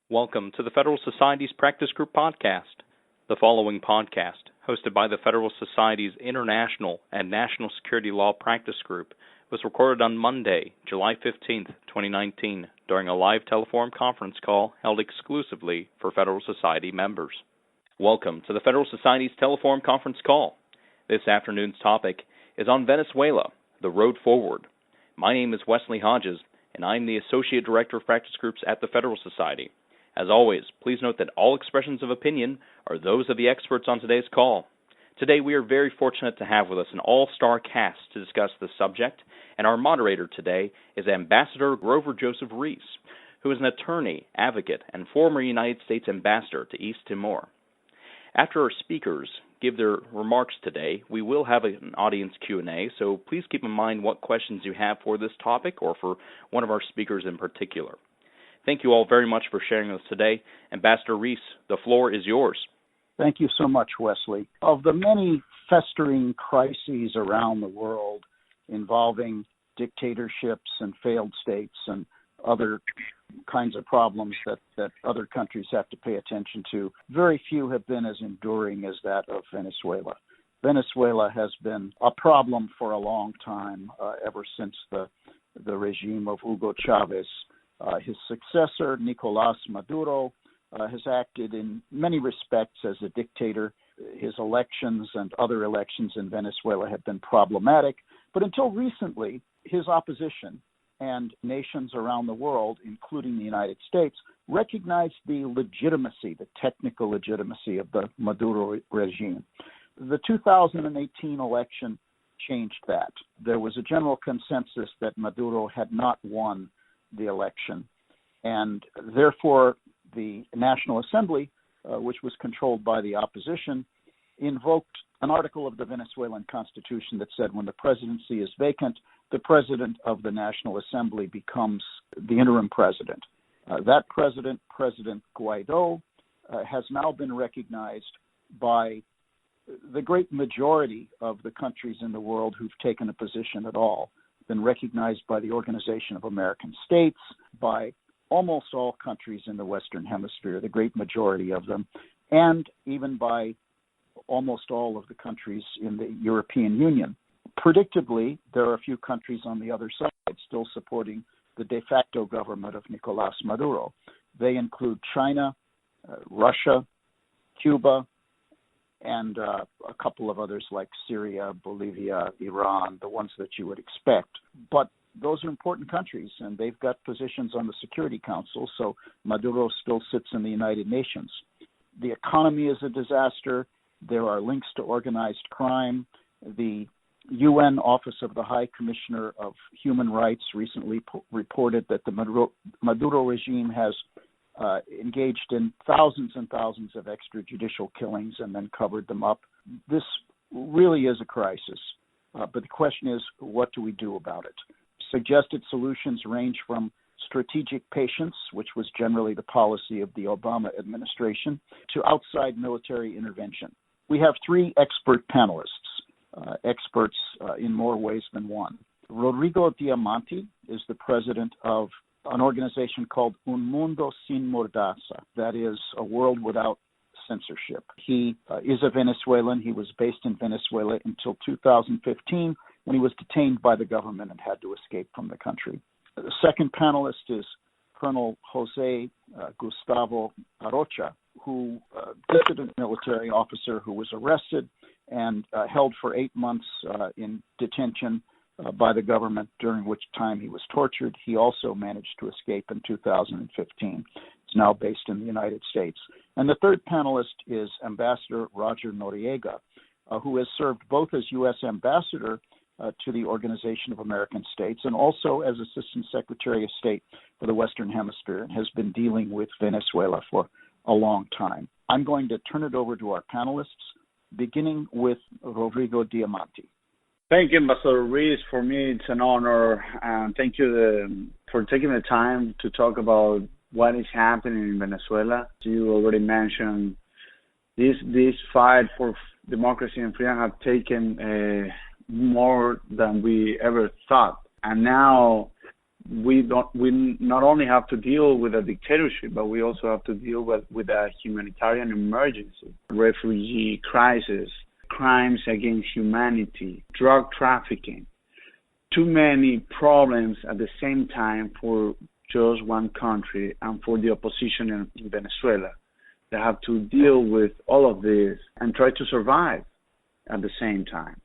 Welcome to the Federal Society's Practice Group podcast. The following podcast, hosted by the Federal Society's International and National Security Law Practice Group, was recorded on Monday, July 15th, 2019, during a live telephone conference call held exclusively for Federal Society members. Welcome to the Federal Society's telephone conference call. This afternoon's topic is on Venezuela, the road forward. My name is Wesley Hodges, and I'm the Associate Director of Practice Groups at the Federal Society. As always, please note that all expressions of opinion are those of the experts on today's call. Today, we are very fortunate to have with us an all-star cast to discuss the subject, and our moderator today is Ambassador Grover Joseph Reese, who is an attorney, advocate, and former United States ambassador to East Timor. After our speakers give their remarks today, we will have an audience Q&A, so please keep in mind what questions you have for this topic or for one of our speakers in particular. Thank you all very much for sharing with us today. Ambassador Reese, the floor is yours. Thank you so much, Wesley. Of the many festering crises around the world involving dictatorships and failed states and other kinds of problems that other countries have to pay attention to, very few have been as enduring as that of Venezuela. Venezuela has been a problem for a long time, ever since the regime of Hugo Chavez. His successor, Nicolas Maduro, has acted in many respects as a dictator. His elections and other elections in Venezuela have been problematic, but until recently, his opposition and nations around the world, including the United States, recognized the legitimacy, the technical legitimacy of the Maduro regime. The 2018 election changed that. There was a general consensus that Maduro had not won the election, and therefore the National Assembly, which was controlled by the opposition, invoked an article of the Venezuelan Constitution that said when the presidency is vacant, the president of the National Assembly becomes the interim president. That president, President Guaido, has now been recognized by the great majority of the countries in the world who've taken a position at all. Been recognized by the Organization of American States, by almost all countries in the Western Hemisphere, the great majority of them, and even by almost all of the countries in the European Union. Predictably, there are a few countries on the other side still supporting the de facto government of Nicolas Maduro. They include China, Russia, Cuba, and a couple of others like Syria, Bolivia, Iran, the ones that you would expect. But those are important countries, and they've got positions on the Security Council, so Maduro still sits in the United Nations. The economy is a disaster. There are links to organized crime. The UN Office of the High Commissioner of Human Rights recently reported that the Maduro regime has engaged in thousands and thousands of extrajudicial killings and then covered them up. This really is a crisis, but the question is, what do we do about it? Suggested solutions range from strategic patience, which was generally the policy of the Obama administration, to outside military intervention. We have three expert panelists, experts in more ways than one. Rodrigo Diamante is the president of an organization called Un Mundo Sin Mordaza, that is, a world without censorship. He is a Venezuelan. He was based in Venezuela until 2015, when he was detained by the government and had to escape from the country. The second panelist is Colonel Jose Gustavo Arocha, who dissident military officer who was arrested and held for 8 months in detention by the government, during which time he was tortured. He also managed to escape in 2015. He's now based in the United States. And the third panelist is Ambassador Roger Noriega, who has served both as U.S. Ambassador to the Organization of American States and also as Assistant Secretary of State for the Western Hemisphere, and has been dealing with Venezuela for a long time. I'm going to turn it over to our panelists, beginning with Rodrigo Diamante. Thank you, Ambassador Reese. For me, it's an honor, and thank you for taking the time to talk about what is happening in Venezuela. You already mentioned this fight for democracy and freedom have taken more than we ever thought, and now we not only have to deal with a dictatorship, but we also have to deal with a humanitarian emergency, refugee crisis, crimes against humanity, drug trafficking. Too many problems at the same time for just one country and for the opposition in Venezuela. They have to deal with all of this and try to survive at the same time.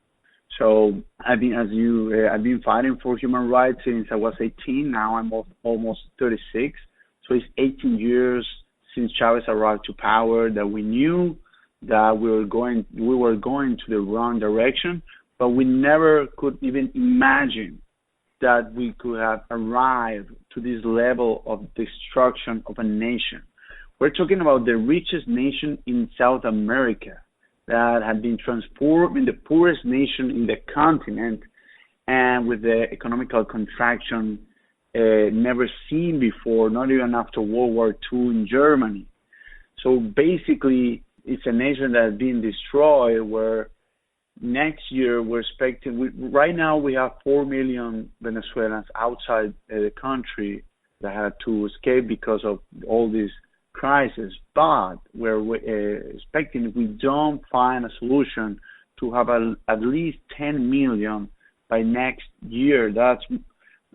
So I've been fighting for human rights since I was 18. Now I'm almost 36. So it's 18 years since Chavez arrived to power that we knew that we were going to the wrong direction, but we never could even imagine that we could have arrived to this level of destruction of a nation. We're talking about the richest nation in South America that had been transformed in the poorest nation in the continent, and with the economical contraction never seen before, not even after World War II in Germany. So basically, it's a nation that has been destroyed, where next year we're expecting, right now we have 4 million Venezuelans outside the country that had to escape because of all this crisis, but we're expecting, if we don't find a solution, to have at least 10 million by next year. That's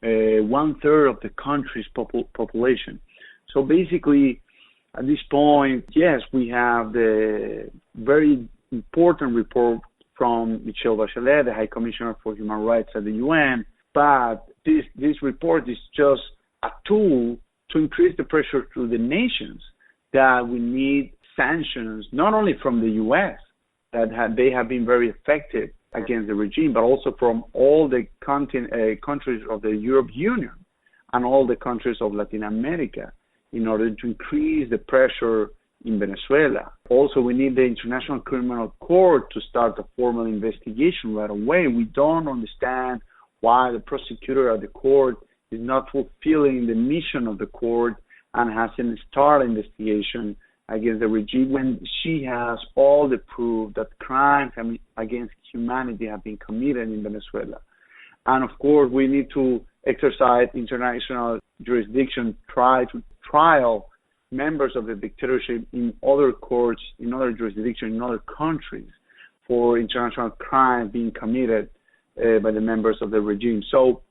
1/3 of the country's population. So basically, at this point, yes, we have the very important report from Michelle Bachelet, the High Commissioner for Human Rights at the UN, but this report is just a tool to increase the pressure to the nations that we need sanctions, not only from the U.S., they have been very effective against the regime, but also from all the countries of the European Union and all the countries of Latin America, in order to increase the pressure in Venezuela. Also, we need the International Criminal Court to start a formal investigation right away. We don't understand why the prosecutor at the court is not fulfilling the mission of the court and hasn't started investigation against the regime when she has all the proof that crimes against humanity have been committed in Venezuela. And of course, we need to exercise international jurisdiction, try to trial members of the dictatorship in other courts, in other jurisdictions, in other countries, for international crimes being committed by the members of the regime. So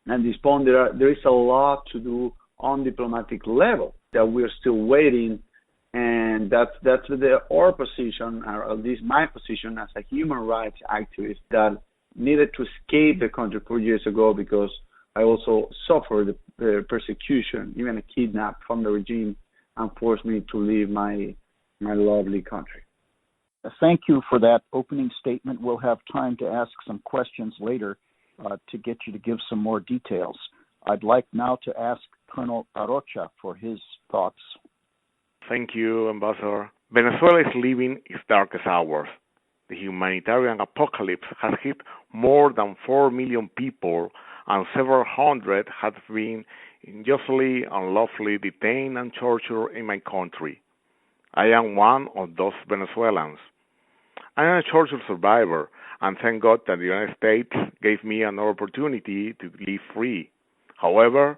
at this point, there is a lot to do on diplomatic level that we're still waiting, and that's our position, or at least my position as a human rights activist that needed to escape the country 4 years ago, because I also suffered the persecution, even a kidnap from the regime, and forced me to leave my lovely country. Thank you for that opening statement. We'll have time to ask some questions later to get you to give some more details. I'd like now to ask Colonel Arocha for his thoughts. Thank you, Ambassador. Venezuela is living its darkest hours. The humanitarian apocalypse has hit more than 4 million people, and several hundred have been unjustly, unlawfully detained and tortured in my country. I am one of those Venezuelans. I am a torture survivor, and thank God that the United States gave me an opportunity to live free. However,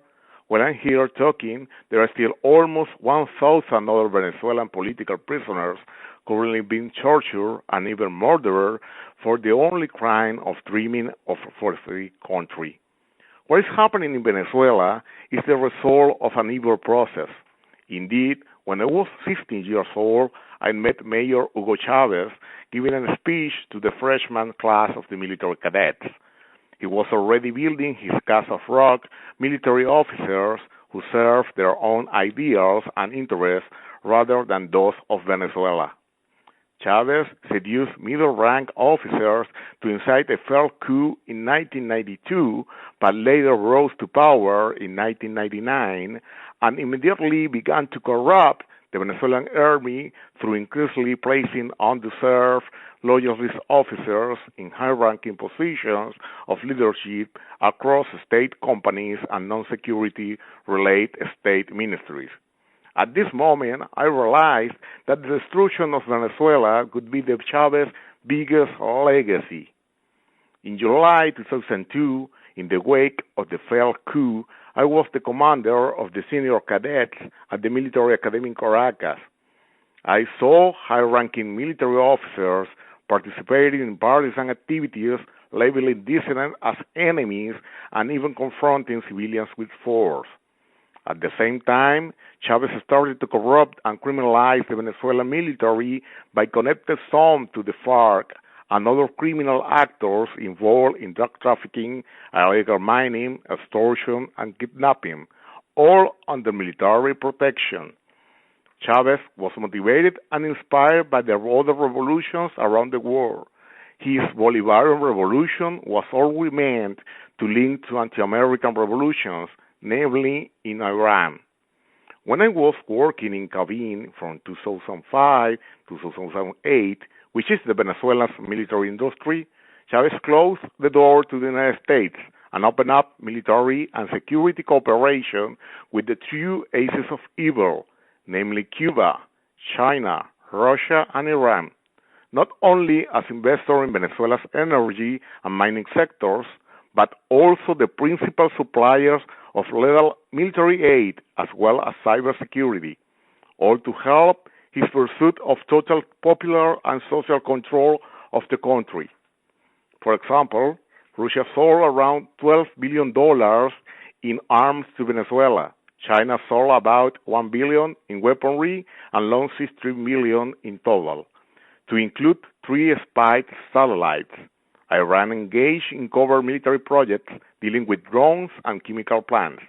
when I'm here talking, there are still almost 1,000 other Venezuelan political prisoners currently being tortured and even murdered for the only crime of dreaming of a free country. What is happening in Venezuela is the result of an evil process. Indeed, when I was 16 years old, I met Mayor Hugo Chavez giving a speech to the freshman class of the military cadets. He was already building his cast of rock military officers who served their own ideals and interests rather than those of Venezuela. Chavez seduced middle-rank officers to incite a failed coup in 1992, but later rose to power in 1999 and immediately began to corrupt the Venezuelan army through increasingly placing undeserved loyalist officers in high-ranking positions of leadership across state companies and non-security-related state ministries. At this moment, I realized that the destruction of Venezuela could be the Chavez's biggest legacy. In July 2002, In the wake of the failed coup, I was the commander of the senior cadets at the military academy in Caracas. I saw high-ranking military officers participating in partisan activities, labeling dissidents as enemies, and even confronting civilians with force. At the same time, Chavez started to corrupt and criminalize the Venezuelan military by connecting some to the FARC and other criminal actors involved in drug trafficking, illegal mining, extortion, and kidnapping, all under military protection. Chavez was motivated and inspired by the other revolutions around the world. His Bolivarian revolution was always meant to link to anti-American revolutions, namely in Iran. When I was working in Cabin from 2005 to 2008, which is the Venezuelan military industry, Chavez closed the door to the United States and opened up military and security cooperation with the two aces of evil, namely Cuba, China, Russia, and Iran, not only as investor in Venezuela's energy and mining sectors, but also the principal suppliers of lethal military aid as well as cybersecurity, all to help his pursuit of total popular and social control of the country. For example, Russia sold around $12 billion in arms to Venezuela. China sold about $1 billion in weaponry and loaned $63 million in total, to include 3 spy satellites. Iran engaged in covert military projects dealing with drones and chemical plants.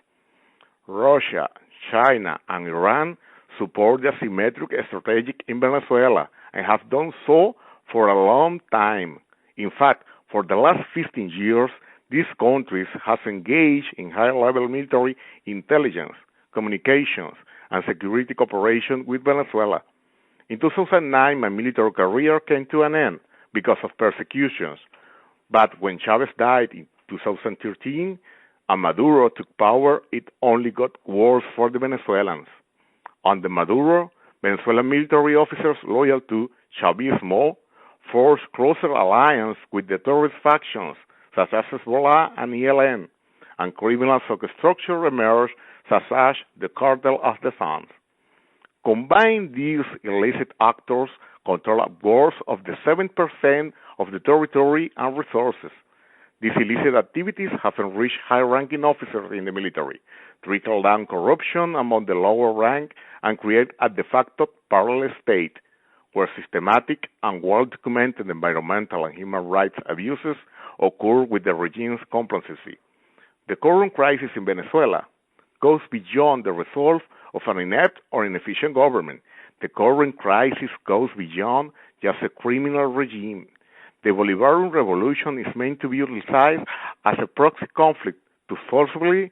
Russia, China, and Iran support the asymmetric strategic in Venezuela and have done so for a long time. In fact, for the last 15 years, these countries have engaged in high-level military intelligence, communications, and security cooperation with Venezuela. In 2009, my military career came to an end because of persecutions. But when Chavez died in 2013 and Maduro took power, it only got worse for the Venezuelans. Under Maduro, Venezuelan military officers loyal to Chavismo forced closer alliance with the terrorist factions such as Hezbollah and ELN, and criminal structure emerged such as the Cartel of the Sun. Combined, these illicit actors control upwards of the 7% of the territory and resources. These illicit activities have enriched high-ranking officers in the military, trickle down corruption among the lower rank, and create a de facto parallel state where systematic and well-documented environmental and human rights abuses occur with the regime's complacency. The current crisis in Venezuela goes beyond the result of an inept or inefficient government. The current crisis goes beyond just a criminal regime. The Bolivarian revolution is meant to be utilized as a proxy conflict to forcibly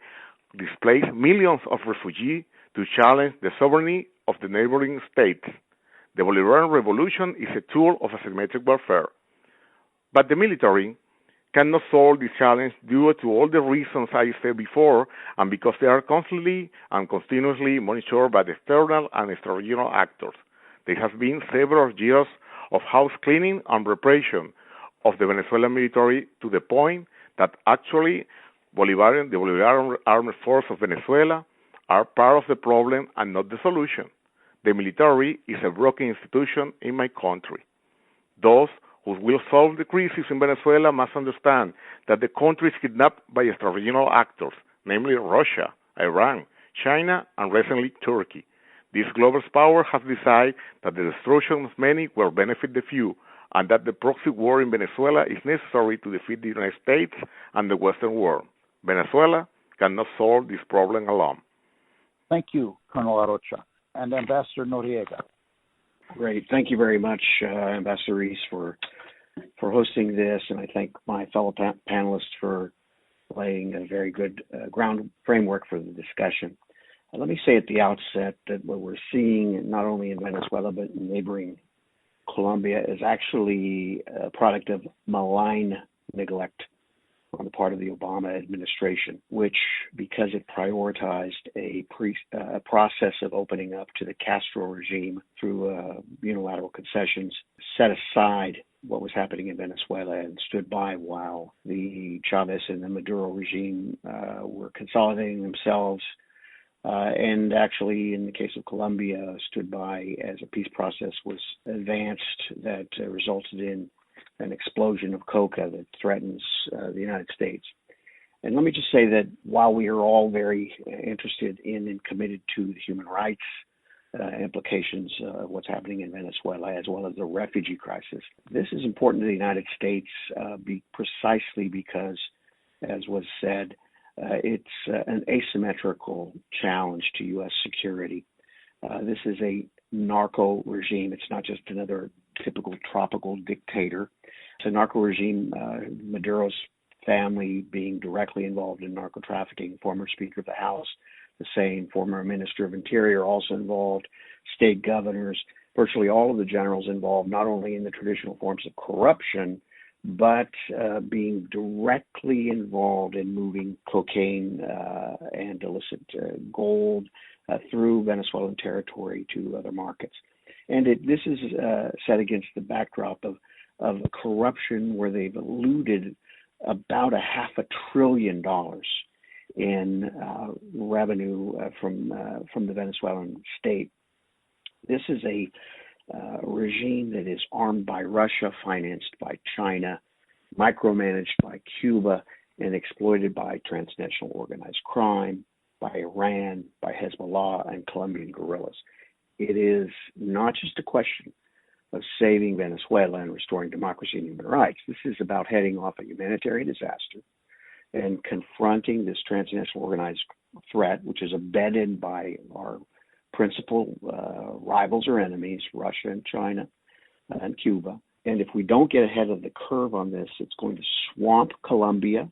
displace millions of refugees to challenge the sovereignty of the neighboring states. The Bolivarian revolution is a tool of asymmetric warfare. But the military cannot solve this challenge due to all the reasons I said before, and because they are constantly and continuously monitored by the external and extraregional actors. There has been several years of house cleaning and repression of the Venezuelan military to the point that actually the Bolivarian Armed Force of Venezuela are part of the problem and not the solution. The military is a broken institution in my country. Those who will solve the crisis in Venezuela must understand that the country is kidnapped by extraregional actors, namely Russia, Iran, China, and recently Turkey. This global power has decided that the destruction of many will benefit the few, and that the proxy war in Venezuela is necessary to defeat the United States and the Western world. Venezuela cannot solve this problem alone. Thank you, Colonel Arocha. And Ambassador Noriega. Great. Thank you very much, Ambassador Reese, for hosting this, and I thank my fellow panelists for laying a very good ground framework for the discussion. Let me say at the outset that what we're seeing, not only in Venezuela but in neighboring Colombia, is actually a product of malign neglect on the part of the Obama administration, which, because it prioritized a process of opening up to the Castro regime through unilateral concessions, set aside what was happening in Venezuela and stood by while the Chavez and the Maduro regime were consolidating themselves, and actually, in the case of Colombia, stood by as a peace process was advanced that resulted in an explosion of coca that threatens the United States. And let me just say that while we are all very interested in and committed to the human rights implications of what's happening in Venezuela, as well as the refugee crisis, this is important to the United States precisely because, as was said, it's an asymmetrical challenge to U.S. security. This is a narco regime. It's not just another typical tropical dictator. It's a narco regime. Maduro's family being directly involved in narco trafficking, former Speaker of the House, the same, former Minister of Interior also involved, state governors, virtually all of the generals involved, not only in the traditional forms of corruption, but being directly involved in moving cocaine and illicit gold through Venezuelan territory to other markets. And this is set against the backdrop of corruption where they've eluded about $500 billion in revenue from the Venezuelan state. This is a regime that is armed by Russia, financed by China, micromanaged by Cuba, and exploited by transnational organized crime, by Iran, by Hezbollah, and Colombian guerrillas. It is not just a question of saving Venezuela and restoring democracy and human rights. This is about heading off a humanitarian disaster and confronting this transnational organized threat, which is abetted by our principal rivals or enemies, Russia and China and Cuba. And if we don't get ahead of the curve on this, it's going to swamp Colombia,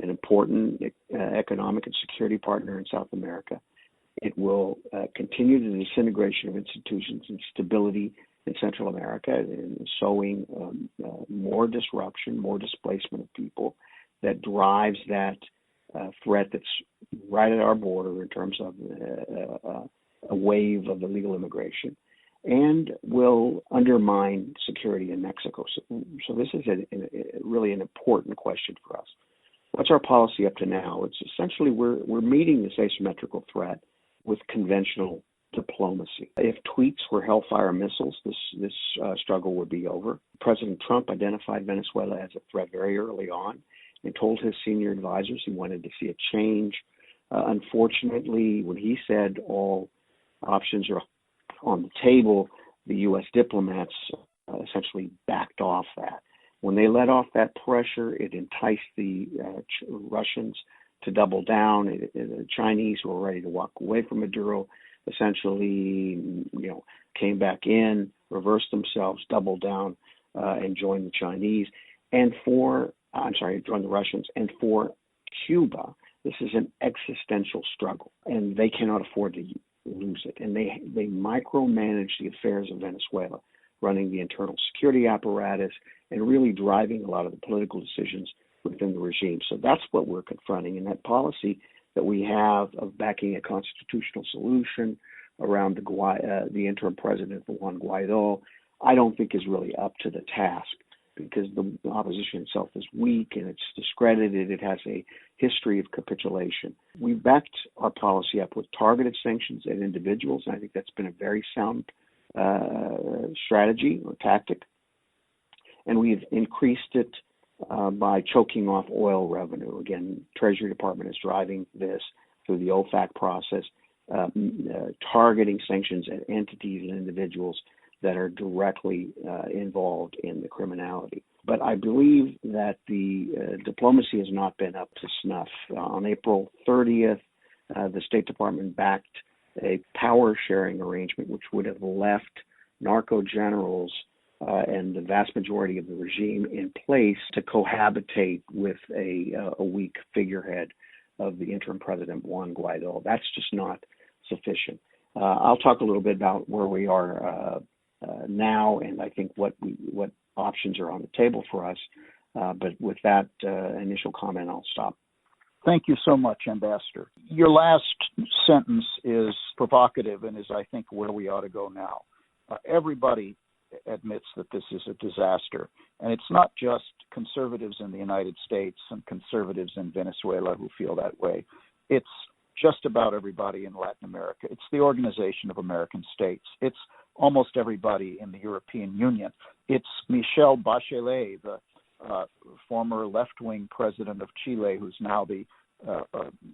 an important economic and security partner in South America. It will continue the disintegration of institutions and stability in Central America, and sowing more disruption, more displacement of people that drives that threat that's right at our border in terms of a wave of illegal immigration, and will undermine security in Mexico. So this is really an important question for us. What's our policy up to now? It's essentially we're meeting this asymmetrical threat with conventional diplomacy. If tweets were hellfire missiles, this struggle would be over. President Trump identified Venezuela as a threat very early on and told his senior advisors he wanted to see a change. Unfortunately, when he said all options are on the table, the U.S. diplomats essentially backed off that. When they let off that pressure, it enticed the Russians to double down. The Chinese, who were ready to walk away from Maduro, essentially, came back in, reversed themselves, doubled down, and joined the Chinese. Joined the Russians. And for Cuba, this is an existential struggle, and they cannot afford to lose it. And they micromanage the affairs of Venezuela, running the internal security apparatus and really driving a lot of the political decisions within the regime. So that's what we're confronting. And that policy that we have of backing a constitutional solution around the interim president, Juan Guaido, I don't think is really up to the task, because the opposition itself is weak and it's discredited. It has a history of capitulation. We backed our policy up with targeted sanctions at individuals, and I think that's been a very sound strategy or tactic. And we've increased it by choking off oil revenue. Again, Treasury Department is driving this through the OFAC process, targeting sanctions at entities and individuals that are directly involved in the criminality. But I believe that the diplomacy has not been up to snuff. On April 30th, the State Department backed a power-sharing arrangement which would have left narco generals and the vast majority of the regime in place to cohabitate with a weak figurehead of the interim president, Juan Guaido. That's just not sufficient. I'll talk a little bit about where we are now, and I think what options are on the table for us. But with that initial comment, I'll stop. Thank you so much, Ambassador. Your last sentence is provocative and is, I think, where we ought to go now. Everybody admits that this is a disaster. And it's not just conservatives in the United States and conservatives in Venezuela who feel that way. It's just about everybody in Latin America. It's the Organization of American States. It's almost everybody in the European Union. It's Michelle Bachelet, the former left-wing president of Chile, who's now the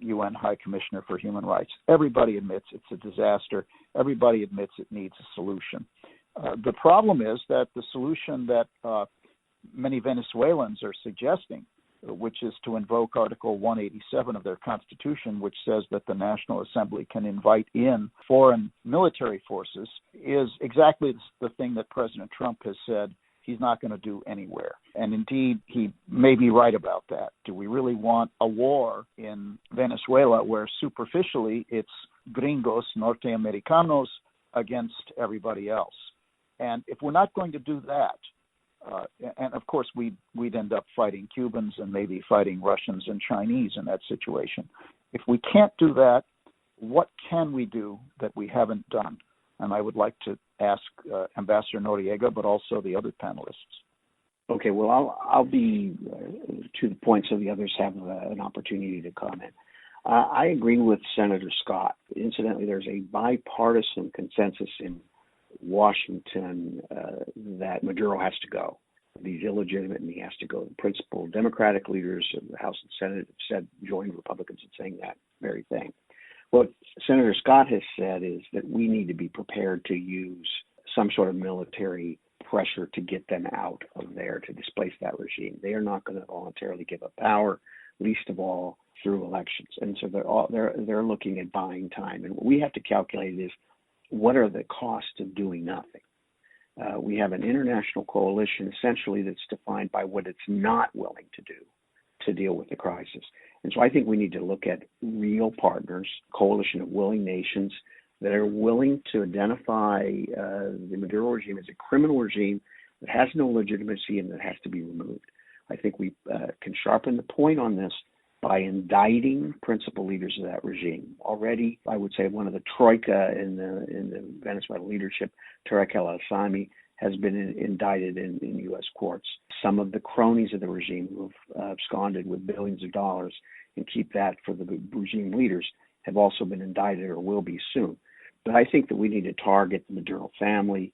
UN High Commissioner for Human Rights. Everybody admits it's a disaster. Everybody admits it needs a solution. The problem is that the solution that many Venezuelans are suggesting, which is to invoke Article 187 of their Constitution, which says that the National Assembly can invite in foreign military forces, is exactly the thing that President Trump has said he's not going to do anywhere. And indeed, he may be right about that. Do we really want a war in Venezuela where superficially it's gringos, norteamericanos against everybody else? And if we're not going to do that, and of course we'd end up fighting Cubans and maybe fighting Russians and Chinese in that situation. If we can't do that, what can we do that we haven't done? And I would like to ask Ambassador Noriega, but also the other panelists. Okay, well, I'll be to the point so the others have an opportunity to comment. I agree with Senator Scott. Incidentally, there's a bipartisan consensus in Washington that Maduro has to go. He's illegitimate and he has to go. The principal Democratic leaders of the House and Senate have joined Republicans in saying that very thing. What Senator Scott has said is that we need to be prepared to use some sort of military pressure to get them out of there, to displace that regime. They are not going to voluntarily give up power, least of all through elections. And so they're looking at buying time. And what we have to calculate is, what are the costs of doing nothing? We have an international coalition essentially that's defined by what it's not willing to do to deal with the crisis. And so I think we need to look at real partners, coalition of willing nations that are willing to identify the Maduro regime as a criminal regime that has no legitimacy and that has to be removed. I think we can sharpen the point on this by indicting principal leaders of that regime. Already, I would say one of the troika in the Venezuelan leadership, Tarek el-Assami, has been indicted in U.S. courts. Some of the cronies of the regime who have absconded with billions of dollars and keep that for the regime leaders have also been indicted or will be soon. But I think that we need to target the Maduro family,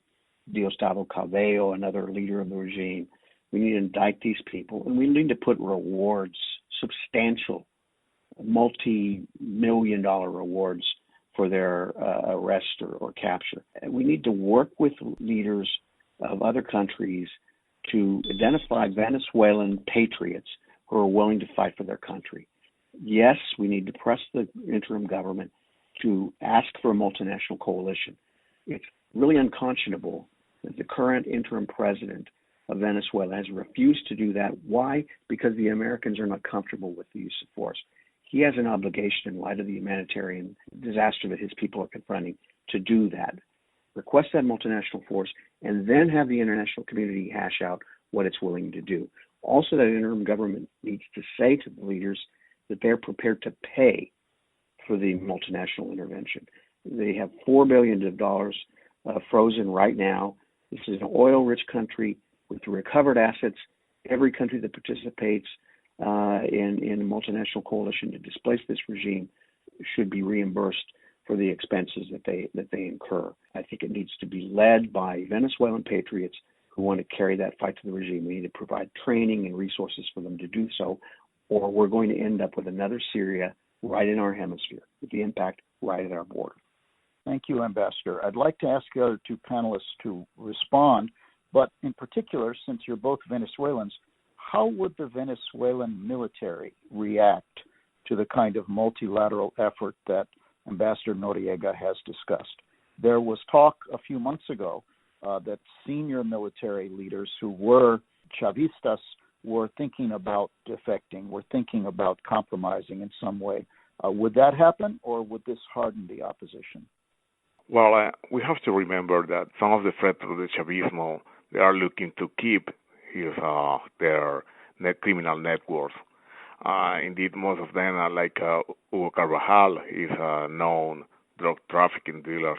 Diosdado Cabello, another leader of the regime. We need to indict these people, and we need to put rewards, substantial, multi-million-dollar rewards for their arrest or capture. And we need to work with leaders of other countries to identify Venezuelan patriots who are willing to fight for their country. Yes, we need to press the interim government to ask for a multinational coalition. It's really unconscionable that the current interim president of Venezuela has refused to do that. Why? Because the Americans are not comfortable with the use of force. He has an obligation in light of the humanitarian disaster that his people are confronting to do that. Request that multinational force and then have the international community hash out what it's willing to do. Also, that interim government needs to say to the leaders that they're prepared to pay for the multinational intervention. They have $4 billion frozen right now. This is an oil-rich country with recovered assets. Every country that participates in a multinational coalition to displace this regime should be reimbursed for the expenses that they incur. I think it needs to be led by Venezuelan patriots who want to carry that fight to the regime. We need to provide training and resources for them to do so, or we're going to end up with another Syria right in our hemisphere, with the impact right at our border. Thank you, Ambassador. I'd like to ask the other two panelists to respond, but in particular, since you're both Venezuelans, how would the Venezuelan military react to the kind of multilateral effort that Ambassador Noriega has discussed? There was talk a few months ago that senior military leaders who were Chavistas were thinking about defecting, were thinking about compromising in some way. Would that happen, or would this harden the opposition? Well, we have to remember that some of the threats of the Chavismo, they are looking to keep their criminal networks. Indeed, most of them are like Hugo Carvajal is a known drug trafficking dealer,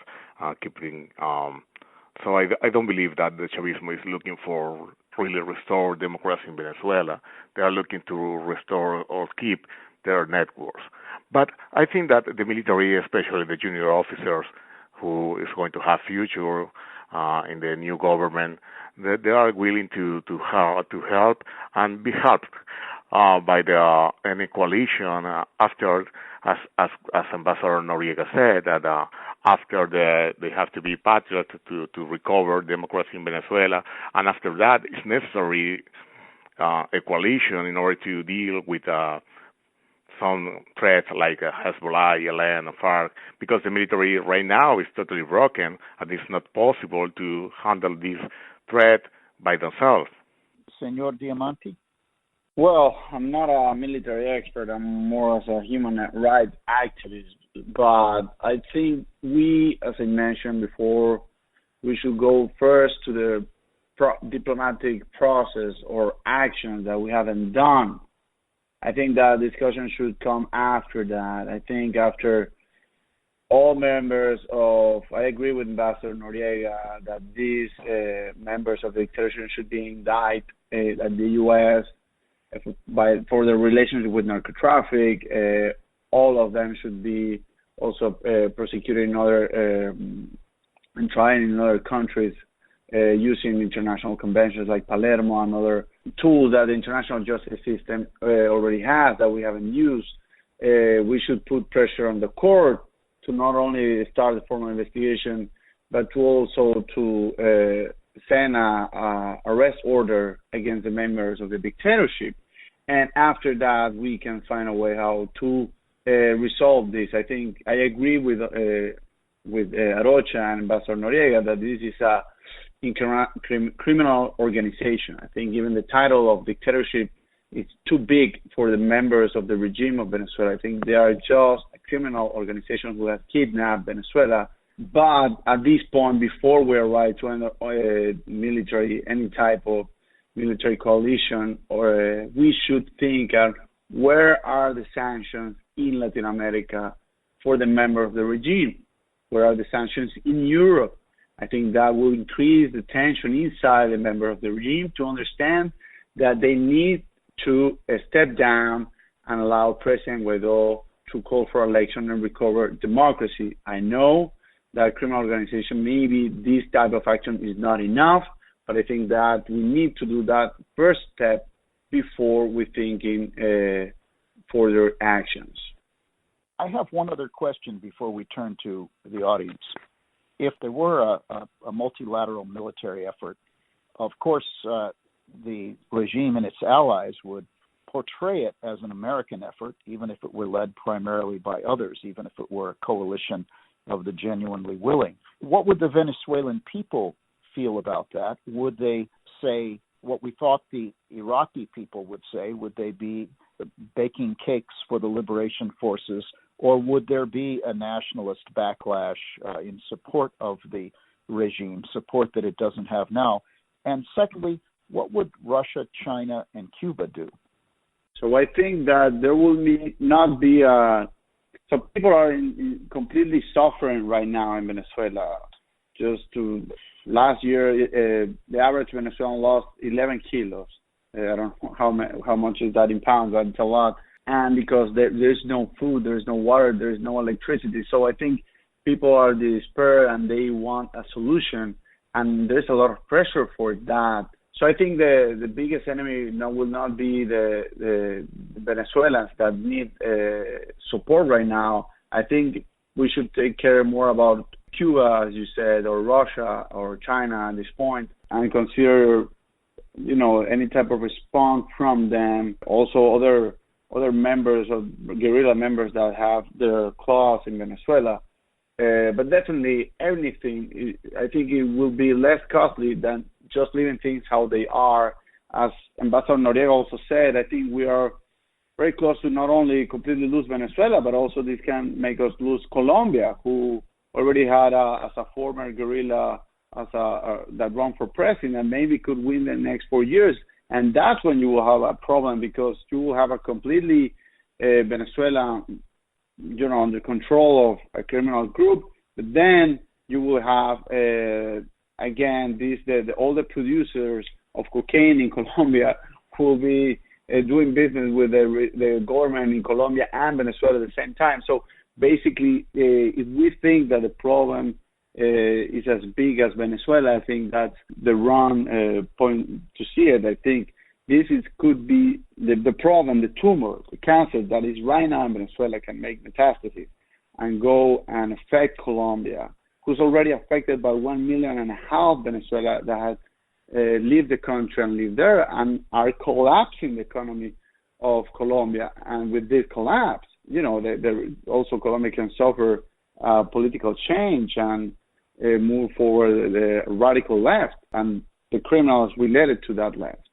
keeping. So I don't believe that the Chavismo is looking for really restore democracy in Venezuela. They are looking to restore or keep their networks. But I think that the military, especially the junior officers, who is going to have future in the new government, they are willing to help and be helped by any coalition after, as Ambassador Noriega said, that after they have to be patriots to recover democracy in Venezuela, and after that it's necessary a coalition in order to deal with some threats like Hezbollah, ELN, FARC, because the military right now is totally broken and it's not possible to handle this threat by themselves. Senor Diamante? Well, I'm not a military expert. I'm more as a human rights activist. But I think we, as I mentioned before, we should go first to the diplomatic process or actions that we haven't done. I think that discussion should come after that. I think after all members of, I agree with Ambassador Noriega that these members of the dictatorship should be indicted at the U.S. For their relationship with narcotraffic. All of them should be also prosecuted in other and tried in other countries using international conventions like Palermo and other tools that the international justice system already has that we haven't used. We should put pressure on the court to not only start the formal investigation, but to also send a arrest order against the members of the dictatorship. And after that, we can find a way how to resolve this. I think I agree with Arocha and Ambassador Noriega that this is a criminal organization. I think even the title of dictatorship is too big for the members of the regime of Venezuela. I think they are just a criminal organization who has kidnapped Venezuela. But at this point, before we arrive to any type of military coalition, or we should think where are the sanctions in Latin America for the member of the regime? Where are the sanctions in Europe? I think that will increase the tension inside the member of the regime to understand that they need to step down and allow President Guaido to call for election and recover democracy. I know that criminal organization, maybe this type of action is not enough, but I think that we need to do that first step before we thinking further actions. I have one other question before we turn to the audience. If there were a multilateral military effort, of course, the regime and its allies would portray it as an American effort, even if it were led primarily by others, even if it were a coalition of the genuinely willing. What would the Venezuelan people feel about that? Would they say what we thought the Iraqi people would say? Would they be baking cakes for the liberation forces, or would there be a nationalist backlash in support of the regime, support that it doesn't have now? And secondly, what would Russia, China, and Cuba do? So I think that there will not be so people are completely suffering right now in Venezuela. Last year, the average Venezuelan lost 11 kilos. I don't know how much is that in pounds, but it's a lot. And because there's no food, there's no water, there's no electricity. So I think people are despair and they want a solution. And there's a lot of pressure for that. So I think the biggest enemy will not be the Venezuelans that need support right now. I think we should take care more about Cuba, as you said, or Russia or China at this point, and consider, any type of response from them. Also, other members of guerrilla members that have their claws in Venezuela. But definitely, anything, I think it will be less costly than just leaving things how they are. As Ambassador Noriega also said, I think we are very close to not only completely lose Venezuela, but also this can make us lose Colombia, who already had as a former guerrilla that run for president, maybe could win the next 4 years And that's when you will have a problem, because you will have a completely Venezuela, under control of a criminal group. But then you will have again all the producers of cocaine in Colombia who will be doing business with the government in Colombia and Venezuela at the same time. So basically, if we think that the problem is as big as Venezuela, I think that's the wrong point to see it. I think this could be the problem, the tumor, the cancer that is right now in Venezuela can make metastases and go and affect Colombia, who's already affected by 1.5 million Venezuela that has leave the country and live there and are collapsing the economy of Colombia. And with this collapse, also Colombia can suffer political change and move forward the radical left and the criminals related to that left.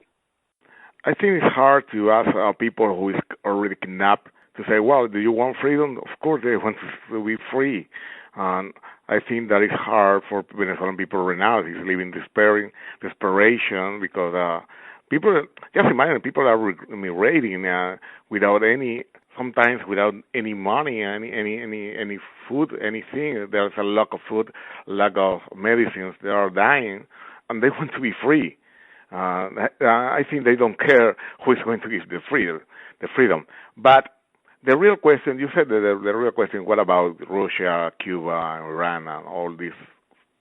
I think it's hard to ask people who is already kidnapped to say, well, do you want freedom? Of course they want to be free. And I think that is hard for Venezuelan people right now. It's living desperation because people, just imagine, people are migrating sometimes without any money, any food, anything. There's a lack of food, lack of medicines. They are dying, and they want to be free. I think they don't care who is going to give the freedom. But the real question, you said that the real question, what about Russia, Cuba, Iran, and all these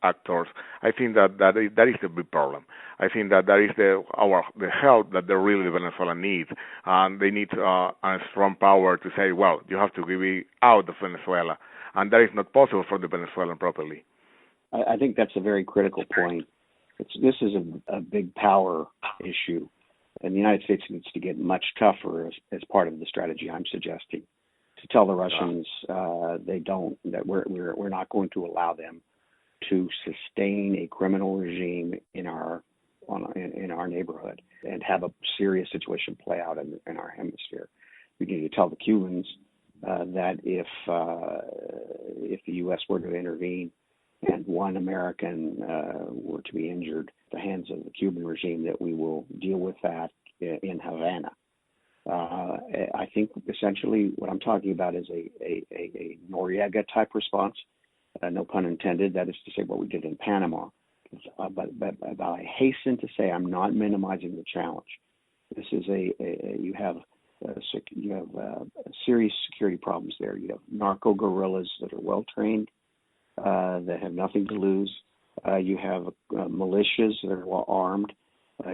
actors? I think that is the big problem. I think that is the help that the really Venezuela needs, and they need a strong power to say, well, you have to give it out of Venezuela, and that is not possible for the Venezuelan properly. I think that's a very critical point. This is a big power issue, and the United States needs to get much tougher as part of the strategy I'm suggesting, to tell the Russians that we're not going to allow them to sustain a criminal regime in our neighborhood and have a serious situation play out in our hemisphere. We need to tell the Cubans that if the U.S. were to intervene and one American were to be injured at the hands of the Cuban regime, that we will deal with that in Havana. I think essentially what I'm talking about is a Noriega type response, no pun intended. That is to say, what we did in Panama. But I hasten to say I'm not minimizing the challenge. This is you have serious security problems there. You have narco guerrillas that are well trained, that have nothing to lose. You have militias that are well armed.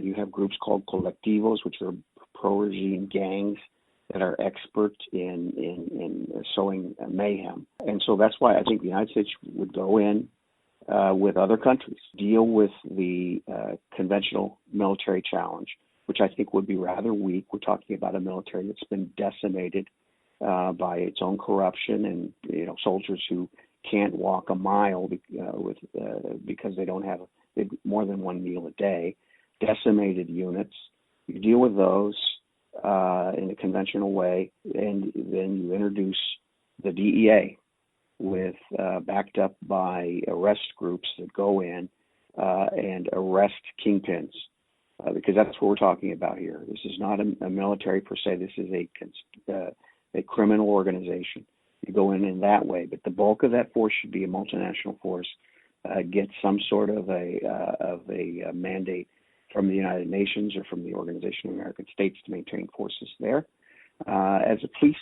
You have groups called colectivos, which are pro-regime gangs that are expert in sowing mayhem. And so that's why I think the United States would go in with other countries, deal with the conventional military challenge, which I think would be rather weak. We're talking about a military that's been decimated by its own corruption and soldiers who can't walk a mile because they don't have more than one meal a day. Decimated units. You deal with those in a conventional way, and then you introduce the DEA with backed up by arrest groups that go in and arrest kingpins, because that's what we're talking about here. This is not a military per se. This is a criminal organization. You go in that way, but the bulk of that force should be a multinational force. Get some sort of a mandate from the United Nations or from the Organization of American States to maintain forces there as a police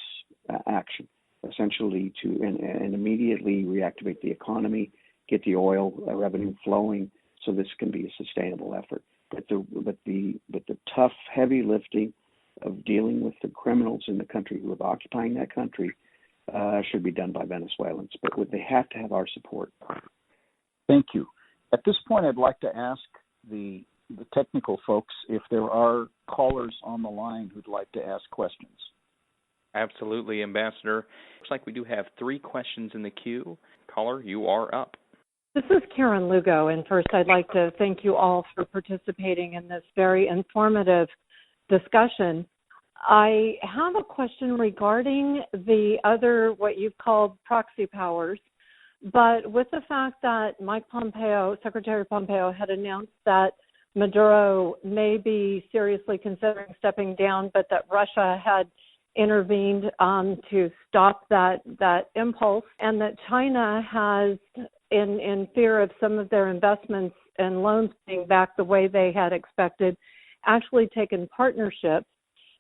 action, essentially and immediately reactivate the economy, get the oil revenue flowing, so this can be a sustainable effort. But the tough, heavy lifting of dealing with the criminals in the country who are occupying that country should be done by Venezuelans. But they have to have our support. Thank you. At this point, I'd like to ask the technical folks if there are callers on the line who'd like to ask questions. Absolutely, Ambassador. Looks like we do have 3 questions in the queue. Caller, you are up. This is Karen Lugo, and first I'd like to thank you all for participating in this very informative discussion. I have a question regarding the other, what you've called proxy powers, but with the fact that Secretary Pompeo had announced that Maduro may be seriously considering stepping down, but that Russia had intervened to stop that impulse, and that China has, in fear of some of their investments and loans being back the way they had expected, actually taken partnerships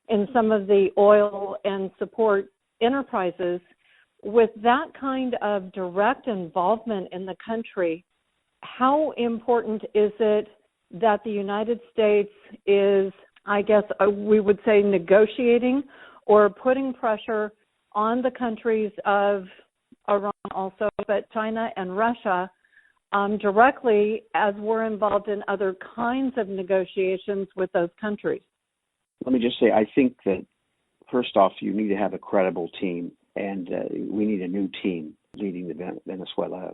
in some of the oil and support enterprises. With that kind of direct involvement in the country, how important is it that the United States is, I guess we would say, negotiating or putting pressure on the countries of Iran also, but China and Russia directly, as we're involved in other kinds of negotiations with those countries? Let me just say, I think that first off, you need to have a credible team, and we need a new team leading the Venezuela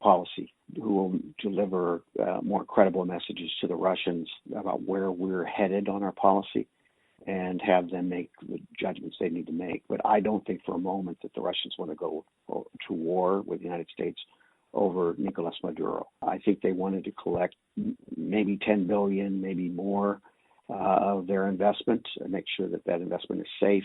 policy who will deliver more credible messages to the Russians about where we're headed on our policy and have them make the judgments they need to make. But I don't think for a moment that the Russians want to go to war with the United States over Nicolas Maduro. I think they wanted to collect maybe $10 billion, maybe more, of their investment and make sure that that investment is safe.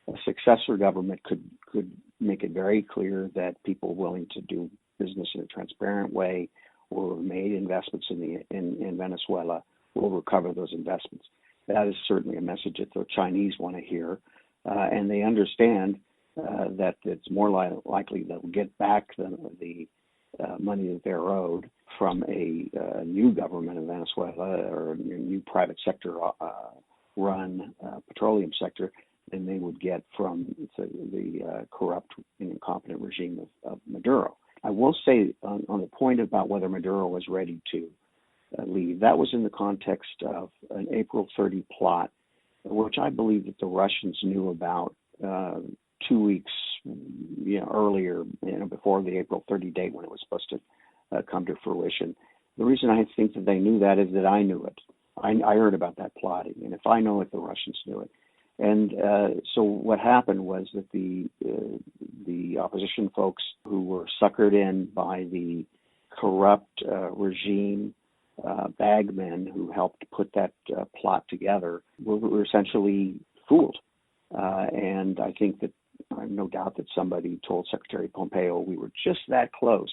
A successor government could make it very clear that people willing to do business in a transparent way or have made investments in Venezuela will recover those investments. That is certainly a message that the Chinese want to hear, and they understand that it's more likely they'll get back the money that they're owed from a new government in Venezuela or a new private sector run petroleum sector than they would get from the corrupt and incompetent regime of Maduro. I will say on the point about whether Maduro was ready to leave, that was in the context of an April 30 plot, which I believe that the Russians knew about 2 weeks earlier, before the April 30 date when it was supposed to come to fruition. The reason I think that they knew that is that I knew it. I heard about that plotting, and if I know it, the Russians knew it. And so what happened was that the opposition folks who were suckered in by the corrupt regime bagmen who helped put that plot together were essentially fooled. And I think that I have no doubt that somebody told Secretary Pompeo we were just that close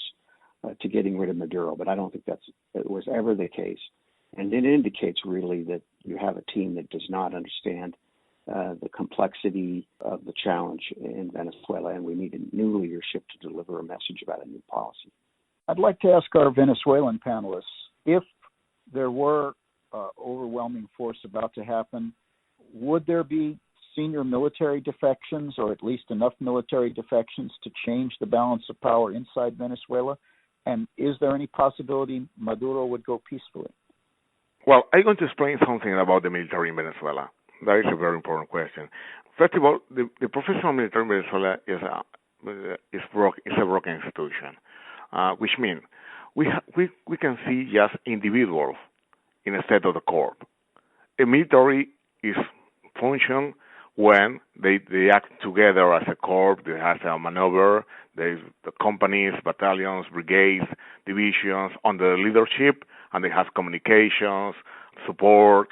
to getting rid of Maduro, but I don't think it was ever the case. And it indicates really that you have a team that does not understand the complexity of the challenge in Venezuela, and we need a new leadership to deliver a message about a new policy. I'd like to ask our Venezuelan panelists, if there were overwhelming force about to happen, would there be senior military defections, or at least enough military defections to change the balance of power inside Venezuela? And is there any possibility Maduro would go peacefully? Well, I'm going to explain something about the military in Venezuela. That is a very important question. First of all, the professional military in Venezuela is a broken institution, which means we can see just individuals instead of the corps. A military is function when they act together as a corps. They have a maneuver. There's the companies, battalions, brigades, divisions under leadership, and they have communications, support.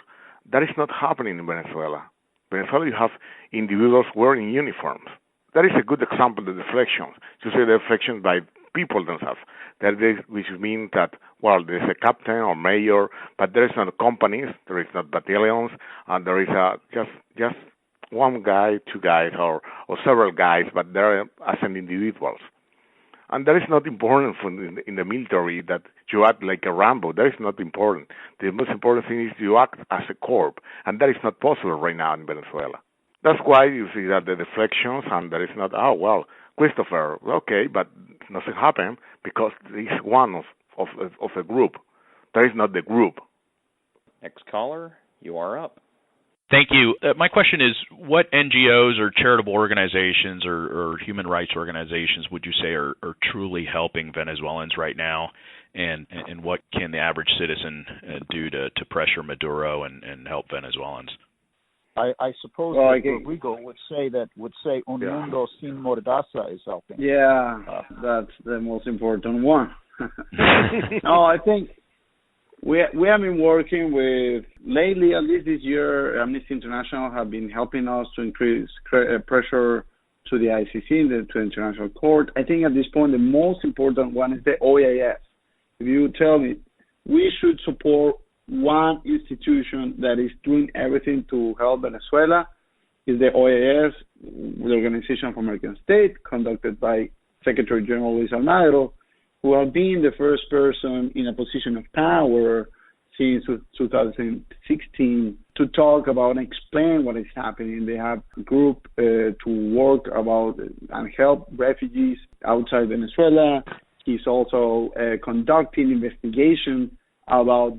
That is not happening in Venezuela. Venezuela, you have individuals wearing uniforms. That is a good example of the deflections. You see the deflections by people themselves. Which means that, well, there's a captain or mayor, but there is not companies, there is not battalions, and there is just one guy, two guys, or several guys, but they're as an individuals. And that is not important in the military that you act like a Rambo. That is not important. The most important thing is you act as a corps, and that is not possible right now in Venezuela. That's why you see that the deflections, and there is not, Christopher, okay, but nothing happened because he's one of a group. That is not the group. Next caller, you are up. Thank you. My question is, what NGOs or charitable organizations or human rights organizations would you say are truly helping Venezuelans right now, and what can the average citizen do to pressure Maduro and help Venezuelans? I suppose Rodrigo would say Un Mundo Sin Mordaza is helping. Yeah, that's the most important one. No, I think We have been working with, lately, at least this year, Amnesty International have been helping us to increase pressure to the ICC, to the International Court. I think at this point, the most important one is the OAS. If you tell me, we should support one institution that is doing everything to help Venezuela, is the OAS, the Organization of American States, conducted by Secretary General Luis Almagro, who have been the first person in a position of power since 2016 to talk about and explain what is happening. They have a group to work about and help refugees outside Venezuela. He's also conducting investigation about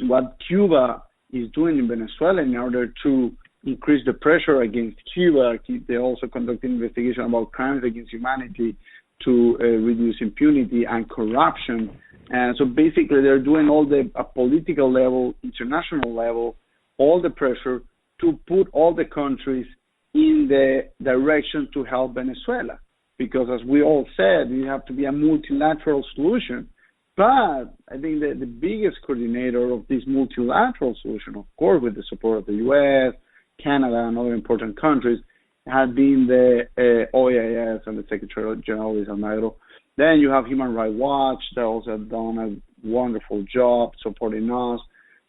what Cuba is doing in Venezuela in order to increase the pressure against Cuba. They also conduct investigation about crimes against humanity to reduce impunity and corruption. And so basically they're doing all the political level, international level, all the pressure to put all the countries in the direction to help Venezuela. Because as we all said, you have to be a multilateral solution. But I think that the biggest coordinator of this multilateral solution, of course, with the support of the U.S., Canada, and other important countries, had been the OAS and the Secretary General Luis Almagro. Then you have Human Rights Watch that also have done a wonderful job supporting us.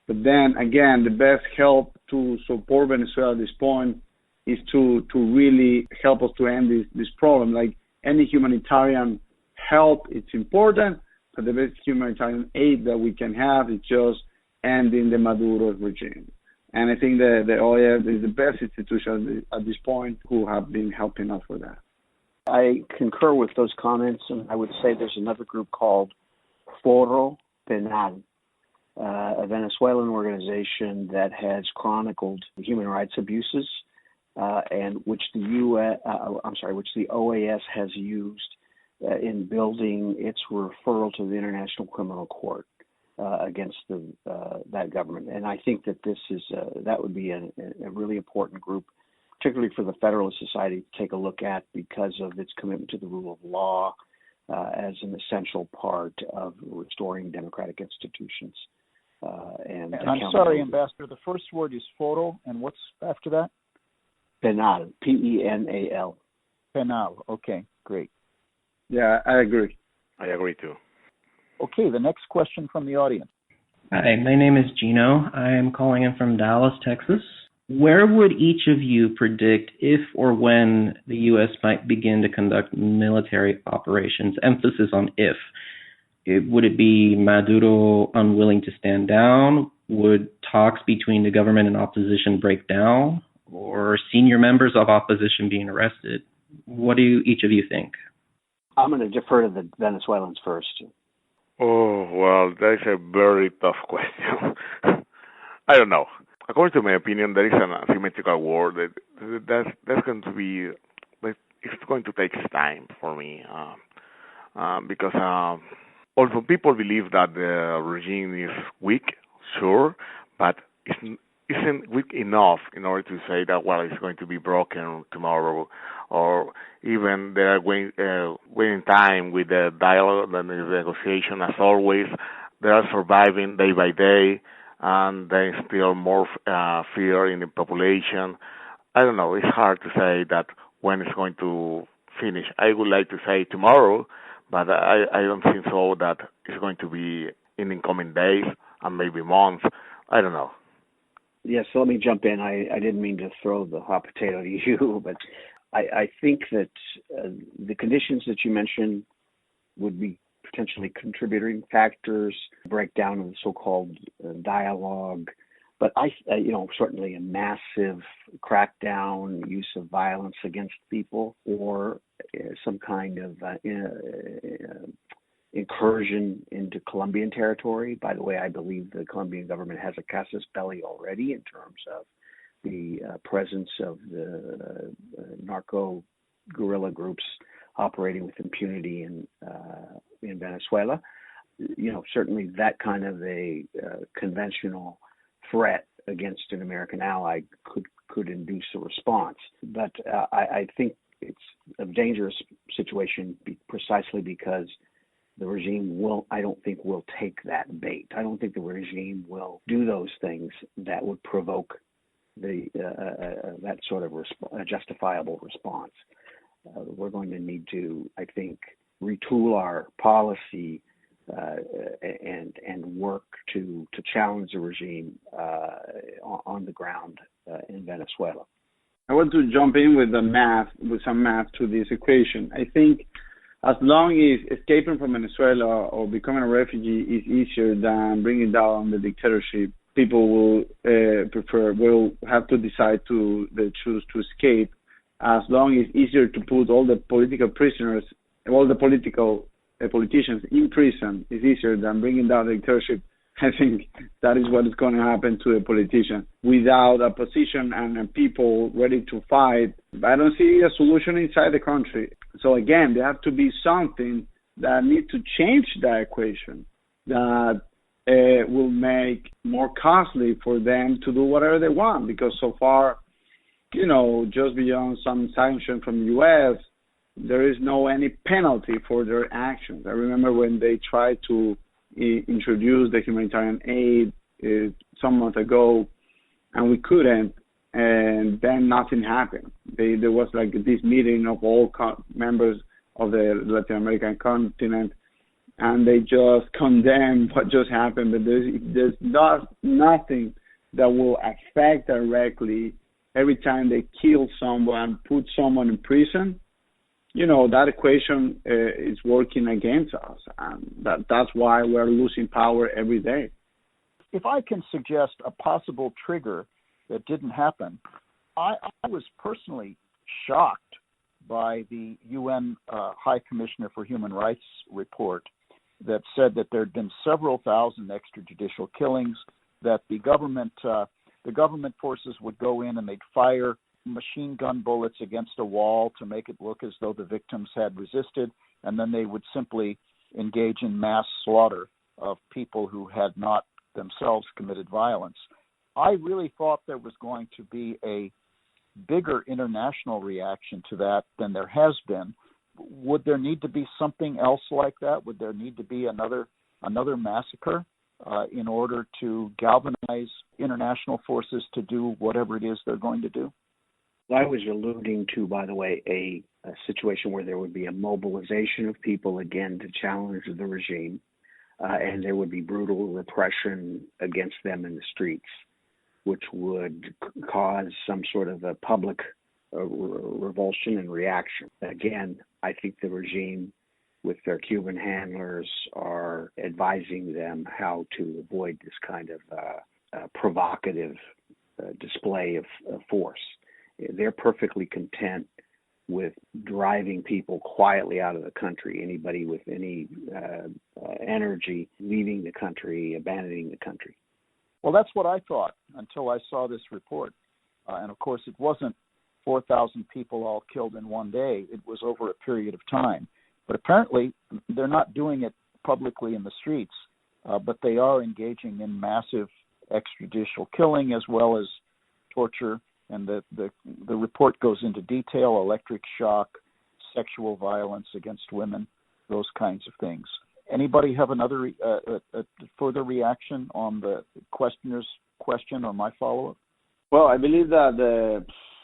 But then again, the best help to support Venezuela at this point is to really help us to end this problem. Like any humanitarian help, it's important, but the best humanitarian aid that we can have is just ending the Maduro regime. And I think the OAS is the best institution at this point who have been helping us with that. I concur with those comments, and I would say there's another group called Foro Penal, a Venezuelan organization that has chronicled human rights abuses, and which the OAS has used in building its referral to the International Criminal Court against that government. And I think that that would be a really important group, particularly for the Federalist Society, to take a look at because of its commitment to the rule of law as an essential part of restoring democratic institutions. And I'm sorry, Ambassador, the first word is photo, and what's after that? Penal, P-E-N-A-L. Penal, okay, great. Yeah, I agree. I agree too. Okay, the next question from the audience. Hi, my name is Gino. I am calling in from Dallas, Texas. Where would each of you predict if or when the U.S. might begin to conduct military operations? Emphasis on if. Would it be Maduro unwilling to stand down? Would talks between the government and opposition break down? Or senior members of opposition being arrested? What do each of you think? I'm going to defer to the Venezuelans first. Oh, well, that is a very tough question. I don't know. According to my opinion, there is an asymmetrical war that's going to be, it's going to take time for me because although people believe that the regime is weak, sure, but isn't weak enough in order to say that, well, it's going to be broken tomorrow, or even they are wasting time with the dialogue and the negotiation. As always, they are surviving day by day, and there is still more fear in the population. I don't know. It's hard to say that when it's going to finish. I would like to say tomorrow, but I don't think so that it's going to be in the coming days and maybe months. I don't know. Yes, so let me jump in. I didn't mean to throw the hot potato to you, but I think that the conditions that you mentioned would be potentially contributing factors, breakdown of the so-called dialogue, but certainly a massive crackdown, use of violence against people, or some kind of incursion into Colombian territory. By the way, I believe the Colombian government has a casus belli already in terms of the presence of the narco guerrilla groups operating with impunity in Venezuela. Certainly that kind of a conventional threat against an American ally could induce a response. But I think it's a dangerous situation precisely because the regime I don't think will take that bait. I don't think the regime will do those things that would provoke that sort of justifiable response. We're going to need to, I think, retool our policy and work to challenge the regime on the ground in Venezuela. I want to jump in with some math to this equation. I think as long as escaping from Venezuela or becoming a refugee is easier than bringing down the dictatorship, people will have to decide to choose to escape. As long as it's easier to put all the political prisoners, all the politicians in prison is easier than bringing down the dictatorship, I think that is what is going to happen to the politician. Without a position and people ready to fight, I don't see a solution inside the country. So again, there have to be something that needs to change that equation that will make more costly for them to do whatever they want. Because so far, just beyond some sanction from the U.S., there is no any penalty for their actions. I remember when they tried to introduce the humanitarian aid some months ago, and we couldn't, and then nothing happened. There was like this meeting of all members of the Latin American continent, and they just condemned what just happened, but there's nothing that will affect directly every time they kill someone, put someone in prison. That equation is working against us, and that's why we're losing power every day. If I can suggest a possible trigger that didn't happen, I was personally shocked by the UN High Commissioner for Human Rights report that said that there had been several thousand extrajudicial killings, that the government forces would go in and they'd fire machine gun bullets against a wall to make it look as though the victims had resisted, and then they would simply engage in mass slaughter of people who had not themselves committed violence. I really thought there was going to be a bigger international reaction to that than there has been. Would there need to be something else like that? Would there need to be another massacre in order to galvanize international forces to do whatever it is they're going to do? I was alluding to, by the way, a situation where there would be a mobilization of people again to challenge the regime, and there would be brutal repression against them in the streets, which would cause some sort of a public revulsion and reaction. Again, I think the regime, with their Cuban handlers, are advising them how to avoid this kind of provocative display of force. They're perfectly content with driving people quietly out of the country. Anybody with any energy leaving the country, abandoning the country. Well, that's what I thought until I saw this report. And of course, it wasn't 4,000 people all killed in one day. It was over a period of time. But apparently, they're not doing it publicly in the streets, but they are engaging in massive extrajudicial killing as well as torture. And the report goes into detail: electric shock, sexual violence against women, those kinds of things. Anybody have another further reaction on the questioner's question or my follow-up? Well, I believe that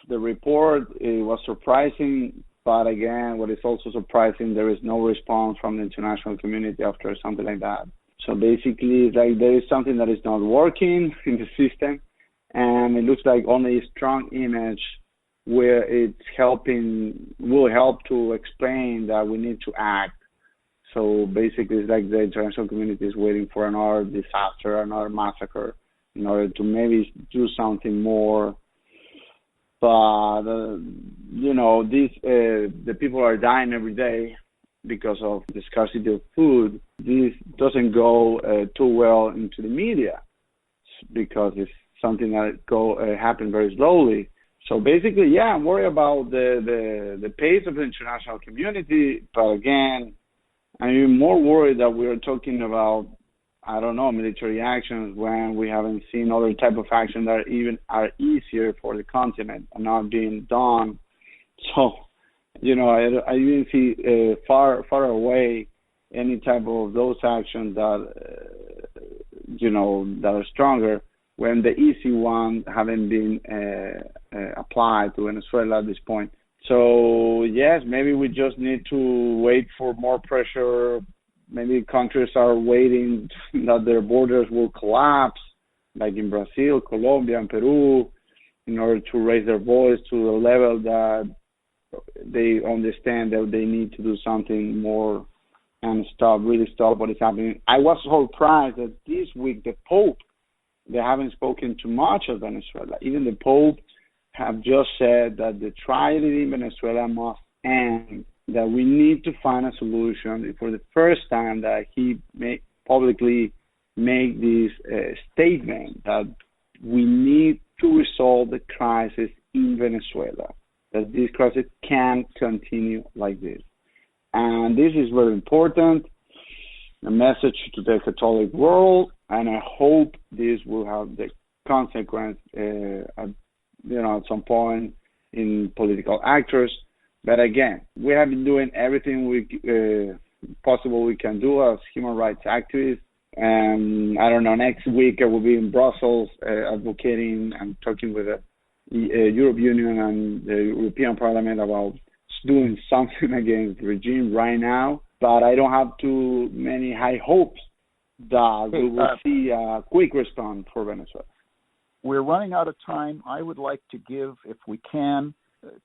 the report was surprising, but again, what is also surprising, there is no response from the international community after something like that. So basically, it's like there is something that is not working in the system, and it looks like only a strong image where will help to explain that we need to act. So basically, it's like the international community is waiting for another disaster, another massacre, in order to maybe do something more. But the people are dying every day because of the scarcity of food. This doesn't go too well into the media because it's something that happen very slowly. So basically, yeah, I'm worried about the pace of the international community. But again, I'm even more worried that we are talking about, military actions when we haven't seen other type of action that even are easier for the continent and not being done. So, I even see far away any type of those actions that that are stronger, when the easy ones haven't been applied to Venezuela at this point. So yes, maybe we just need to wait for more pressure. Maybe countries are waiting that their borders will collapse, like in Brazil, Colombia, and Peru, in order to raise their voice to the level that they understand that they need to do something more and really stop what is happening. I was surprised that this week the Pope, they haven't spoken too much of Venezuela. Even the Pope have just said that the tragedy in Venezuela must end, that we need to find a solution. For the first time that he publicly make this statement that we need to resolve the crisis in Venezuela, that this crisis can't continue like this. And this is very important, a message to the Catholic world, and I hope this will have the consequence, at some point in political actors. But again, we have been doing everything possible we can do as human rights activists. And I don't know, next week I will be in Brussels advocating and talking with the European Union and the European Parliament about doing something against the regime right now. But I don't have too many high hopes that we will see a quick response for Venezuela. We're running out of time. I would like to give, if we can,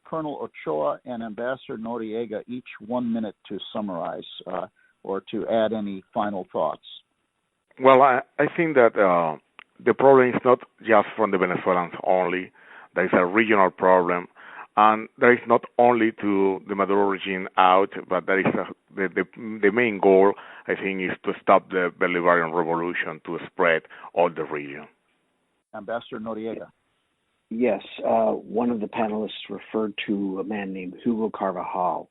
Colonel Ochoa and Ambassador Noriega each 1 minute to summarize or to add any final thoughts. Well, I think that the problem is not just from the Venezuelans only. There is a regional problem, and there is not only to the Maduro regime out, but there is the main goal, I think, is to stop the Bolivarian revolution to spread all the region. Ambassador Noriega. Yes, one of the panelists referred to a man named Hugo Carvajal,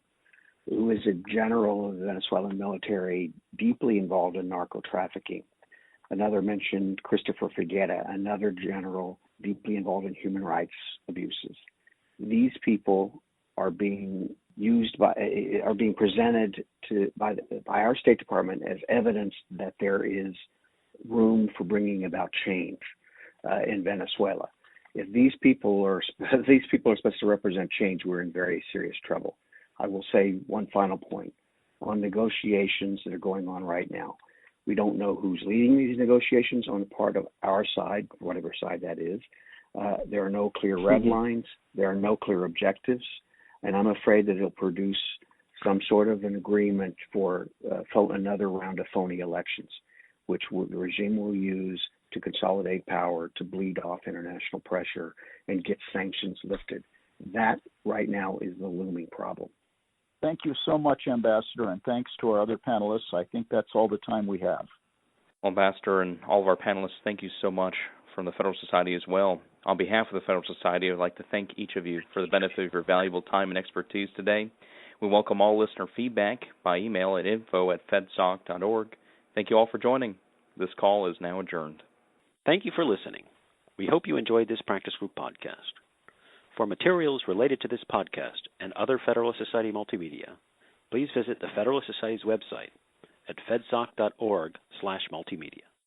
who is a general of the Venezuelan military deeply involved in narco trafficking. Another mentioned Christopher Figuera, another general deeply involved in human rights abuses. These people are being presented by our State Department as evidence that there is room for bringing about change in Venezuela. If these people are supposed to represent change, we're in very serious trouble. I will say one final point on negotiations that are going on right now. We don't know who's leading these negotiations on the part of our side, whatever side that is. There are no clear red lines. There are no clear objectives. And I'm afraid that it'll produce some sort of an agreement for another round of phony elections, which the regime will use to consolidate power, to bleed off international pressure, and get sanctions lifted. That right now is the looming problem. Thank you so much, Ambassador, and thanks to our other panelists. I think that's all the time we have. Well, Ambassador and all of our panelists, thank you so much from the Federal Society as well. On behalf of the Federal Society, I'd like to thank each of you for the benefit of your valuable time and expertise today. We welcome all listener feedback by email at info@fedsoc.org. Thank you all for joining. This call is now adjourned. Thank you for listening. We hope you enjoyed this practice group podcast. For materials related to this podcast and other Federalist Society multimedia, please visit the Federalist Society's website at fedsoc.org/multimedia.